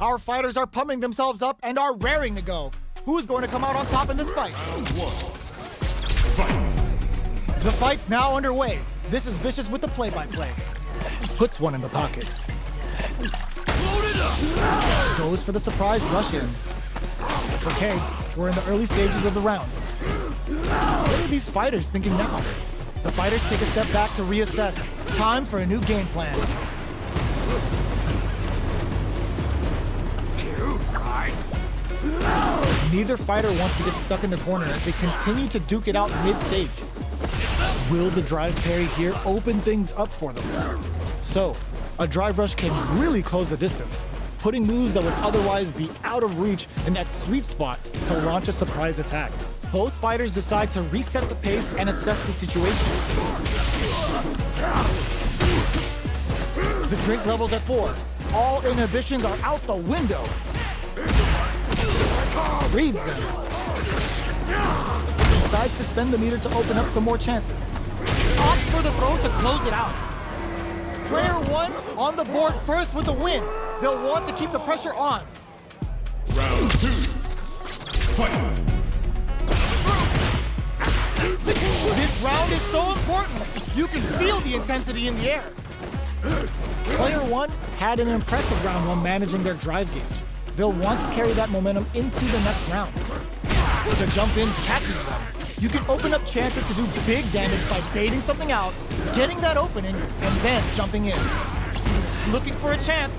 Our fighters are pumping themselves up and are raring to go. Who's going to come out on top in this fight? Round 1. Fight. The fight's now underway. This is Vicious with the play-by-play. Puts one in the pocket. Load it up! Goes for the surprise rush in. Okay, we're in the early stages of the round. What are these fighters thinking now? The fighters take a step back to reassess. Time for a new game plan. Neither fighter wants to get stuck in the corner as they continue to duke it out mid-stage. Will the drive parry here open things up for them? So, a drive rush can really close the distance, putting moves that would otherwise be out of reach in that sweet spot to launch a surprise attack. Both fighters decide to reset the pace and assess the situation. The drink level's at 4. All inhibitions are out the window. Reads them. Decides to spend the meter to open up some more chances. Opts for the throw to close it out. Player 1 on the board first with the win. They'll want to keep the pressure on. Round 2. Fight. This round is so important. You can feel the intensity in the air. Player 1 had an impressive round while managing their drive gauge. They'll want to carry that momentum into the next round. The jump in catches them. You can open up chances to do big damage by baiting something out, getting that opening, and then jumping in. Looking for a chance.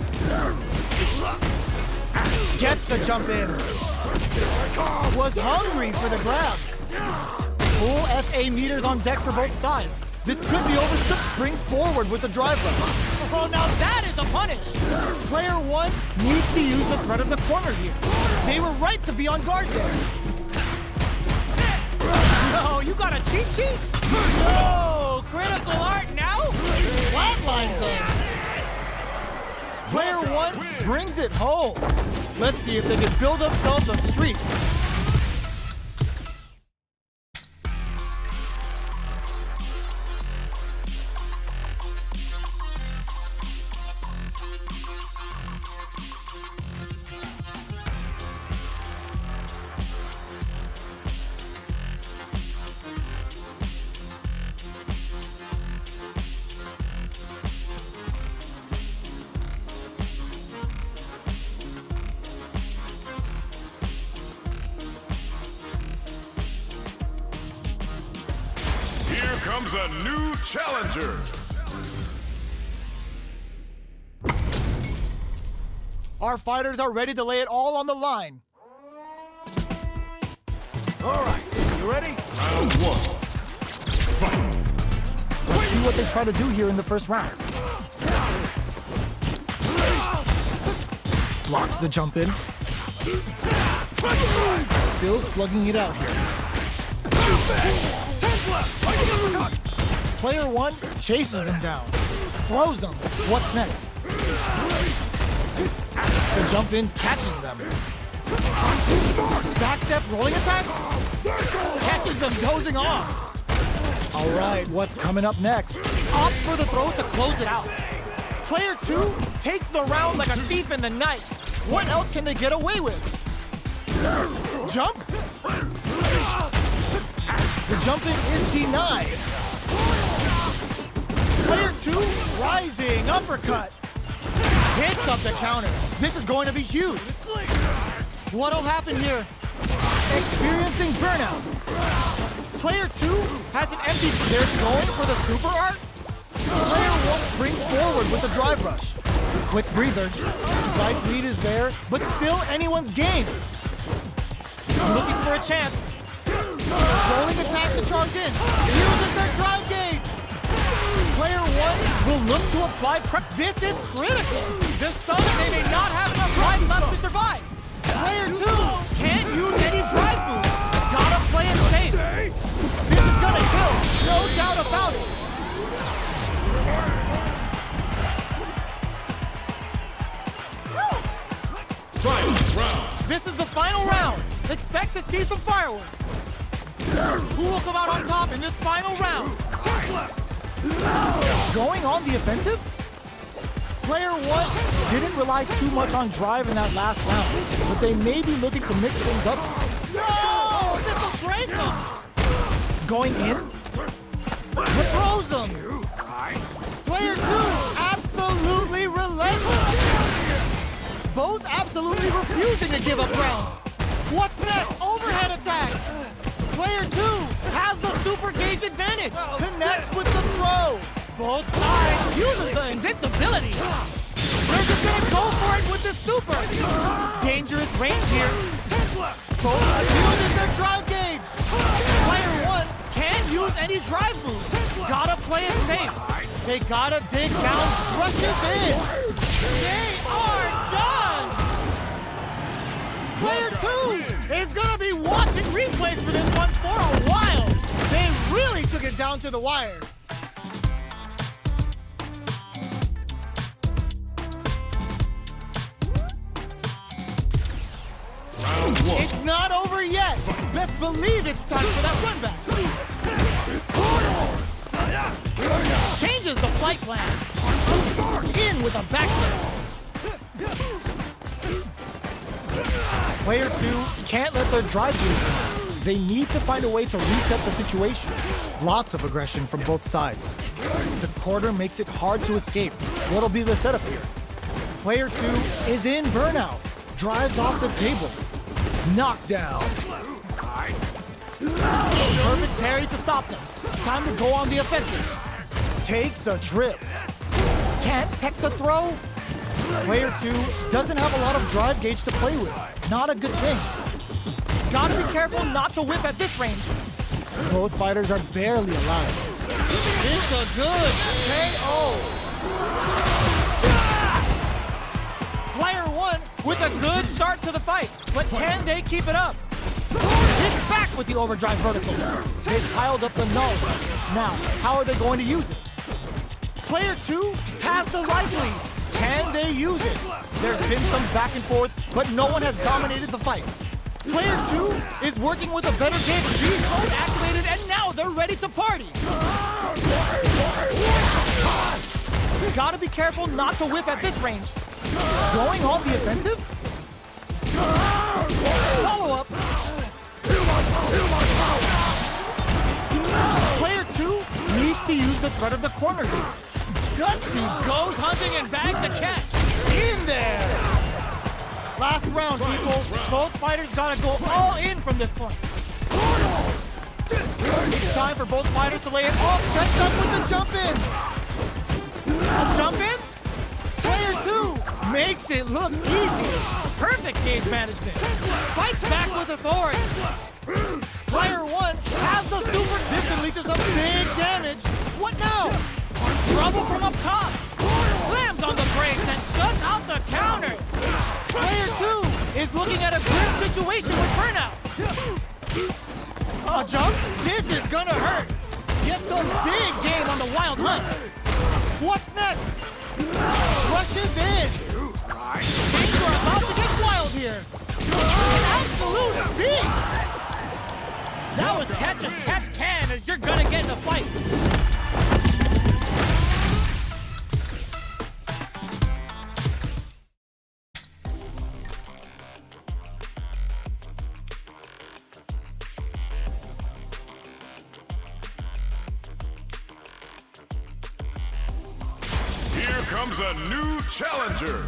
Gets the jump in. Was hungry for the grab. Full SA meters on deck for both sides. This could be over. Springs forward with the drive rush. Oh, now that is a punish. Player 1 needs to use the threat of the corner here. They were right to be on guard there. No, you got a cheat sheet? No, critical art now? Flatlines him. Player 1 brings it home. Let's see if they can build themselves a streak. Here comes a new challenger. Our fighters are ready to lay it all on the line. All right, you ready? Round 1. Fight. Let's see what they try to do here in the first round. Blocks the jump in. Still slugging it out here. Player 1 chases them down. Throws them. What's next? The jump in catches them. Backstep rolling attack? Catches them dozing off. All right, what's coming up next? Opts for the throw to close it out. Player 2 takes the round like a thief in the night. What else can they get away with? Jumps? The jump in is denied. Player 2 rising uppercut. Hits up the counter. This is going to be huge. What'll happen here? Experiencing burnout. Player 2 has an empty. They're going for the super art. Player 1 springs forward with the drive rush. Quick breather. Life lead is there, but still anyone's game. Looking for a chance. Rolling attack to charge in. Uses their drive gauge. Player 1 will look to apply prep. This is critical. They're stunned. They may not have enough drive left to survive. Player 2 can't use any drive boost. Gotta play it safe. This is gonna kill. No doubt about it. Final round. This is the final round. Expect to see some fireworks. Who will come out on top in this final round? Going on the offensive? Player one didn't rely too much on drive in that last round, but they may be looking to mix things up. No! This will break them! Going in? It throws them! Player two, absolutely relentless! Both absolutely refusing to give up ground. What's next? Overhead attack! Player two has the super gauge advantage. Connects with the throw. Both sides uses the invincibility. They're just gonna go for it with the super. Dangerous range here. Both uses their drive gauge. Player one can't use any drive moves. Gotta play it safe. They gotta dig down, rush it in. They are done. Player two is gonna be watching replays for this one for a while. They really took it down to the wire. Round one. It's not over yet. Best believe it's time for that run back. Changes the flight plan. In with a backstep. Player two can't let their drive do. They need to find a way to reset the situation. Lots of aggression from both sides. The quarter makes it hard to escape. What'll be the setup here? Player two is in burnout. Drives off the table. Knockdown. Perfect parry to stop them. Time to go on the offensive. Takes a trip. Can't tech the throw. Player two doesn't have a lot of drive gauge to play with. Not a good thing. Gotta be careful not to whip at this range. Both fighters are barely alive. It's a good KO. Player one with a good start to the fight, but can they keep it up? Hits back with the overdrive vertical. They've piled up the knowledge. Now, how are they going to use it? Player two has the life lead. Can they use it? There's been some back and forth, but no one has dominated the fight. Player two is working with a better game. Beast mode activated, and now they're ready to party. Gotta be careful not to whiff at this range. Going on the offensive? Follow up. Player two needs to use the threat of the corner here. Gutsy goes hunting and bags a catch. In there! Last round, people. Both fighters gotta go all in from this point. It's time for both fighters to lay it all sets up with the jump in. A jump in? Player two makes it look easy. Perfect gauge management. Fights back with authority. Player one has the super. This can lead to some big damage. What now? Trouble from up top. Slams on the brakes and shuts out the counter. Player two is looking at a grim situation with burnout. A jump? This is gonna hurt. Gets a big game on the wild hunt. What's next? Rushes in. Things are about to get wild here. An absolute beast. That was catch as catch can as you're gonna get in a fight. Here comes a new challenger.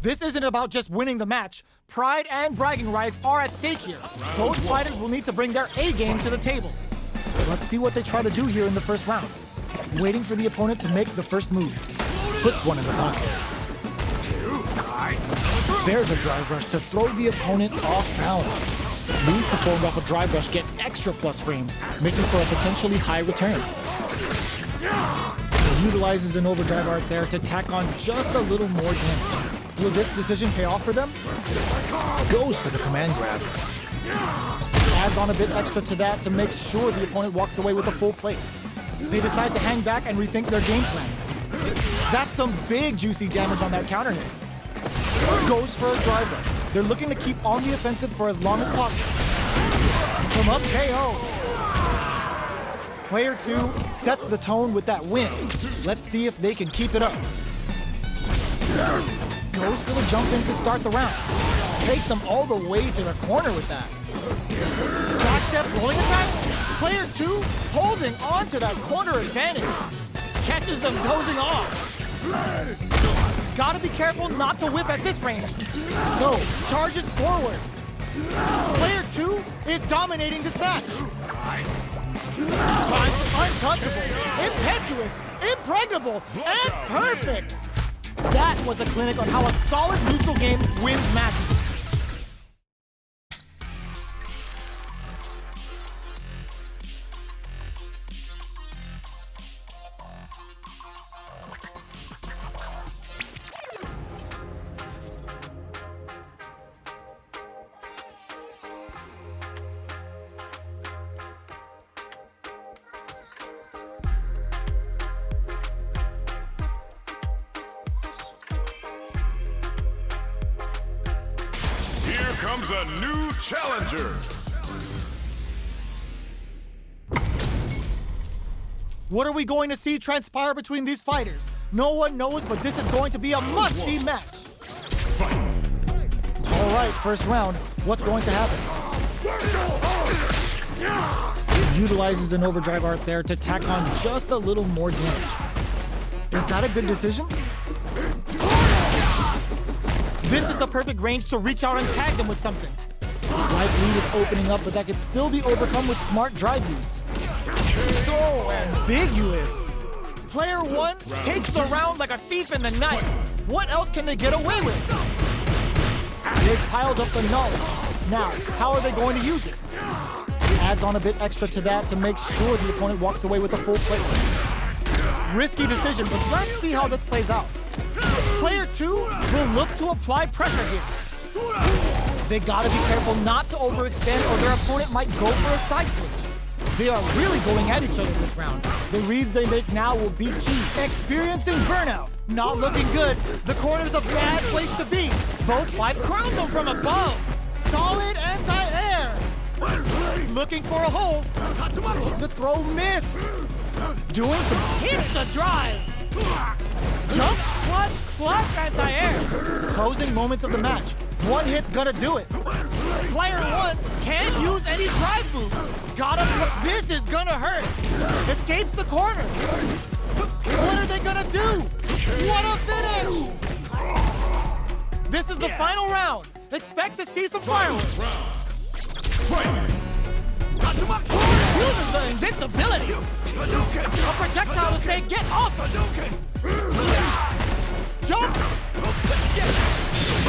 This isn't about just winning the match. Pride and bragging rights are at stake here. Both fighters will need to bring their A game to the table. Let's see what they try to do here in the first round. Waiting for the opponent to make the first move. Puts one in the pocket. There's a drive rush to throw the opponent off balance. These performed off a drive rush get extra plus frames, making for a potentially high return. Utilizes an overdrive art there to tack on just a little more damage. Will this decision pay off for them? Goes for the command grab. Adds on a bit extra to that to make sure the opponent walks away with a full plate. They decide to hang back and rethink their game plan. That's some big juicy damage on that counter hit. Goes for a drive rush. They're looking to keep on the offensive for as long as possible. From up KO. Player 2 sets the tone with that win. Let's see if they can keep it up. Goes for the jump in to start the round. Takes him all the way to the corner with that. Back step rolling attack. Player 2 holding on to that corner advantage. Catches them dozing off. Gotta be careful not to whiff at this range. So, charges forward. Player 2 is dominating this match. Untouchable, impetuous, impregnable, and perfect. That was a clinic on how a solid neutral game wins matches. Here comes a new challenger. What are we going to see transpire between these fighters? No one knows, but this is going to be a must-see match. All right, first round. What's going to happen? Utilizes an overdrive art there to tack on just a little more damage. Is that a good decision? This is the perfect range to reach out and tag them with something. Right lead is opening up, but that could still be overcome with smart drive use. So ambiguous. Player 1 takes the round like a thief in the night. What else can they get away with? They've piled up the knowledge. Now, how are they going to use it? Adds on a bit extra to that to make sure the opponent walks away with a full plate. Risky decision, but let's see how this plays out. Player 2 will look to apply pressure here. They gotta be careful not to overextend or their opponent might go for a side switch. They are really going at each other this round. The reads they make now will be key. Experiencing burnout. Not looking good. The corner's a bad place to be. Both fight crowns them from above. Solid anti-air. Looking for a hole. The throw missed. Doing some hits the drive. Jump, clutch, anti-air. Closing moments of the match. One hit's gonna do it. Player 1 can't use any drive moves. This is gonna hurt. Escapes the corner. What are they gonna do? What a finish! This is the final round. Expect to see some fireworks. Uses the invincibility. A projectile to say, get off! Jump!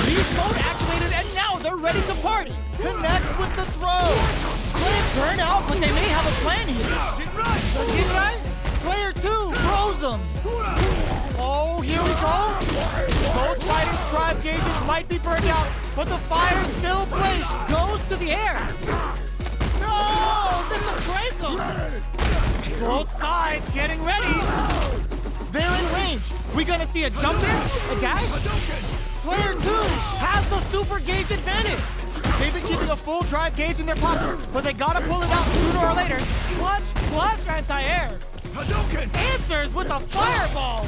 These both activated and now they're ready to party. Connects with the throw. Could burn out, but they may have a plan here. So Jinrai, player 2 throws them. Oh, here we go. Both fighters' drive gauges might be burned out, but the fire still blazes. Goes to the air. No, this will break them. Both sides getting ready. They're in range. We gonna see a jump in? A dash? Player 2 has the super gauge advantage. They've been keeping a full drive gauge in their pocket, but they gotta pull it out sooner or later. Clutch, anti-air. Answers with a fireball.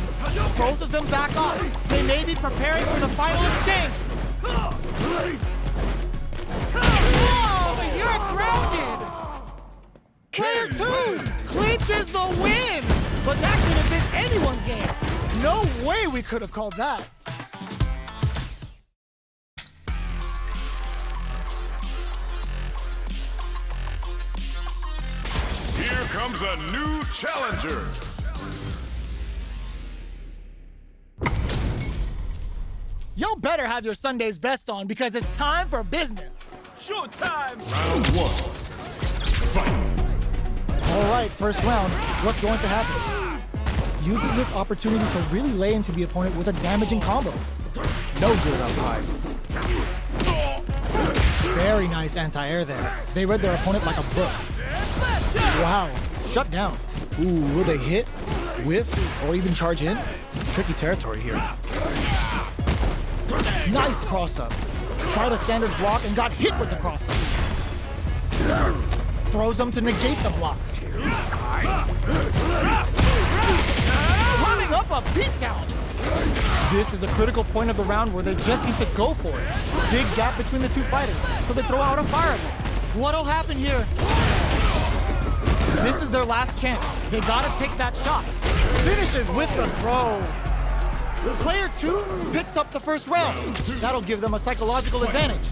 Both of them back off. They may be preparing for the final exchange. Oh, but you're grounded. Player 2 clinches the win. But that could have been anyone's game. No way we could have called that. Here comes a new challenger. Y'all better have your Sunday's best on because it's time for business. Showtime! Round 1. Fight. All right, first round. What's going to happen? Uses this opportunity to really lay into the opponent with a damaging combo. No good up high. Very nice anti-air there. They read their opponent like a book. Wow, shut down. Ooh, will they hit, whiff, or even charge in? Tricky territory here. Nice cross-up. Tried a standard block and got hit with the cross-up. Throws them to negate the block. This is a critical point of the round where they just need to go for it. Big gap between the two fighters, so they throw out a fireball. What'll happen here? This is their last chance. They gotta take that shot. Finishes with the throw. Player 2 picks up the first round. That'll give them a psychological advantage.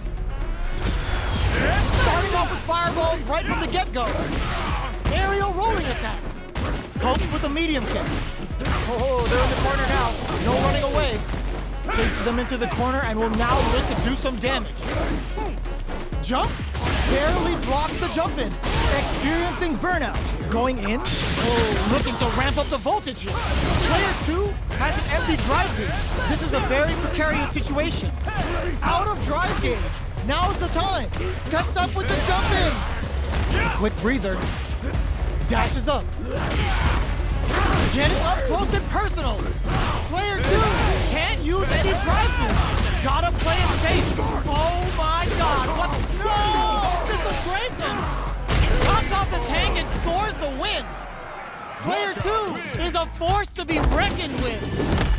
Starting off with fireballs right from the get-go. Aerial rolling attack. Pokes with a medium kick. Oh, they're in the corner now. No running away. Chases them into the corner and will now look to do some damage. Jumps. Barely blocks the jump in. Experiencing burnout. Going in. Oh, looking to ramp up the voltage here. Player 2 has an empty drive gauge. This is a very precarious situation. Out of drive gauge. Now's the time. Sets up with the jump in. Quick breather. Dashes up. Getting up close and personal. Player 2 can't use any drive boost. Gotta play it safe. Oh my god, what? No! This will break him! Pops off the tank and scores the win. Player 2 is a force to be reckoned with.